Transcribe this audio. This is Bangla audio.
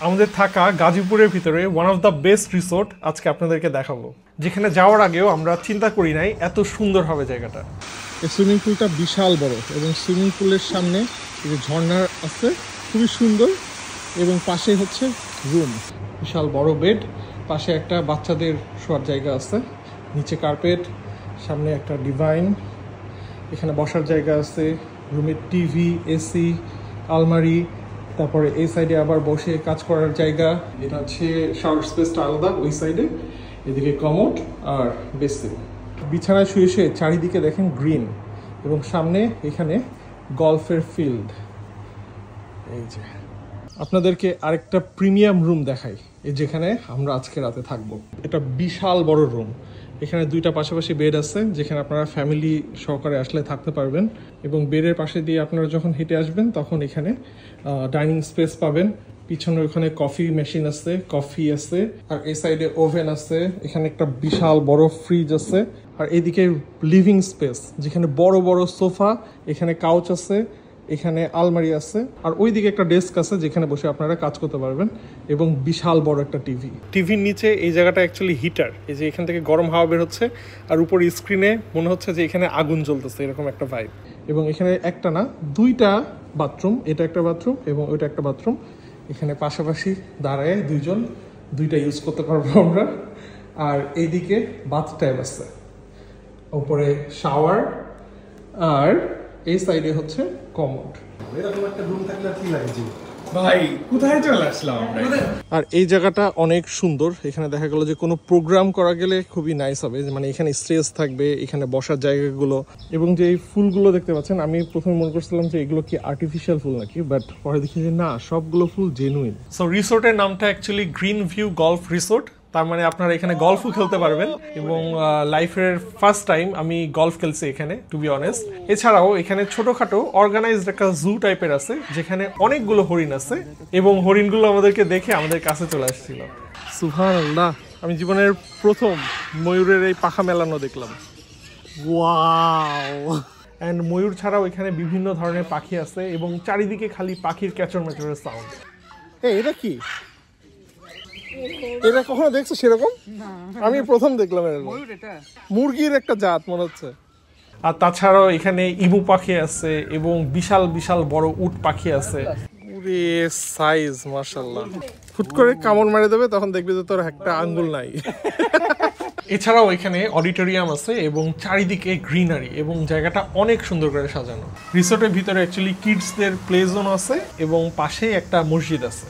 আমাদের থাকা গাজীপুরের ভিতরে one of the best resort আজকে আপনাদেরকে দেখাবো, যেখানে যাওয়ার আগেও আমরা চিন্তা করি নাই এত সুন্দর হবে জায়গাটা। এই সুইমিং পুলটা বিশাল বড় এবং সুইমিং পুলের সামনে যে ঝর্ণা আছে খুবই সুন্দর এবং পাশে হচ্ছে রুম, বিশাল বড় বেড, পাশে একটা বাচ্চাদের শোয়ার জায়গা আছে, নিচে কার্পেট, সামনে একটা ডিভাইন, এখানে বসার জায়গা আছে, রুমের টিভি, এসি, আলমারি, তারপরে এই সাইডে আবার বসে কাজ করার জায়গা। এটা হচ্ছে শাওয়ার স্পেসটা আলাদা ওই সাইডে, এদিকে কমোড আর বেসিন। বিছানায় শুয়ে শুয়ে চারিদিকে দেখেন গ্রিন এবং সামনে এখানে গলফের ফিল্ড। এই যে আপনাদেরকে আরেকটা প্রিমিয়াম রুম দেখাই, এই যেখানে আমরা আজকে রাতে থাকবো। এটা বিশাল বড় রুম, এখানে দুইটা পাশাপাশি বেড আছে যেখানে আপনারা ফ্যামিলি সহকারে আসলে থাকতে পারবেন এবং বেডের পাশে দিয়ে আপনারা যখন হেঁটে আসবেন তখন এখানে ডাইনিং স্পেস পাবেন। পিছনে ওখানে কফি মেশিন আছে, কফি আছে, আর এই সাইডে ওভেন আছে, এখানে একটা বিশাল বড় ফ্রিজ আছে, আর এদিকে লিভিং স্পেস যেখানে বড় বড় সোফা, এখানে কাউচ আছে, এখানে আলমারি আছে, আর ওইদিকে একটা ডেস্ক আছে যেখানে বসে আপনারা কাজ করতে পারবেন এবং বিশাল বড় একটা টিভির নিচে এই জায়গাটা অ্যাকচুয়ালি হিটার, এই যে এখান থেকে গরম হাওয়া বের হচ্ছে আর উপর স্ক্রিনে মনে হচ্ছে যে এখানে আগুন জ্বলতেছে, এরকম একটা ভাইব। এবং এখানে একটা না দুইটা বাথরুম, এটা একটা বাথরুম এবং ওইটা একটা বাথরুম, এখানে পাশাপাশি দাঁড়ায় দুইজন দুইটা ইউজ করতে পারবো আমরা। আর এইদিকে বাথটাব আছে, উপরে শাওয়ার, আর এই সাইডে হচ্ছে কমোড। এরকম একটা রুম থাকলে কি লাগে ভাই, কোথায় চলে আসলাম আমরা। আর এই জায়গাটা অনেক সুন্দর, এখানে দেখা গেল যে কোনো প্রোগ্রাম করা গেলে খুবই নাইস হবে, মানে এখানে স্টেজ থাকবে, এখানে বসার জায়গাগুলো, এবং যে এই ফুলগুলো দেখতে পাচ্ছেন, আমি প্রথমে মনে করছিলাম যে এগুলো কি আর্টিফিশিয়াল ফুল নাকি, বাট পরে দেখি যে না, সবগুলো ফুল জেনুইন। সো রিসোর্টের নামটা actually green view golf resort, তার মানে আপনারা এখানে গলফও খেলতে পারবেন এবং লাইফের ফার্স্ট টাইম আমি গলফ খেলছি এখানে, টু বি অনেস্ট। এছাড়াও এখানে ছোটখাটো অর্গানাইজড একটা জু টাইপের আছে যেখানে অনেকগুলো হরিণ আছে এবং হরিণগুলো আমাদেরকে দেখে আমাদের কাছে চলে আসছিল। সুবহানাল্লাহ, আমি জীবনের প্রথম ময়ূরের এই পাখা মেলানো দেখলাম। ওয়াও! অ্যান্ড ময়ূর ছাড়াও এখানে বিভিন্ন ধরনের পাখি আছে এবং চারিদিকে খালি পাখির ক্যাচর ম্যাচরের সাউন্ড। এটা কি, এটা কখনো দেখছো সেরকম? আমি প্রথম দেখলাম এরকম। মুরগির একটা জাত মনে হচ্ছে। আর তাছাড়াও এখানে ইমু পাখি আছে এবং বিশাল বিশাল বড় উট পাখি আছে। পুরো সাইজ মাশাআল্লাহ, ফুট করে কামড় মেরে দেবে তখন দেখবি যে তোর একটা আঙ্গুল নাই। এছাড়াও এখানে অডিটোরিয়াম আছে এবং চারিদিকে গ্রিনারি এবং জায়গাটা অনেক সুন্দর করে সাজানো। রিসোর্টের ভিতরে অ্যাকচুয়ালি কিডসদের প্লে জোন আছে এবং পাশেই একটা মসজিদ আছে।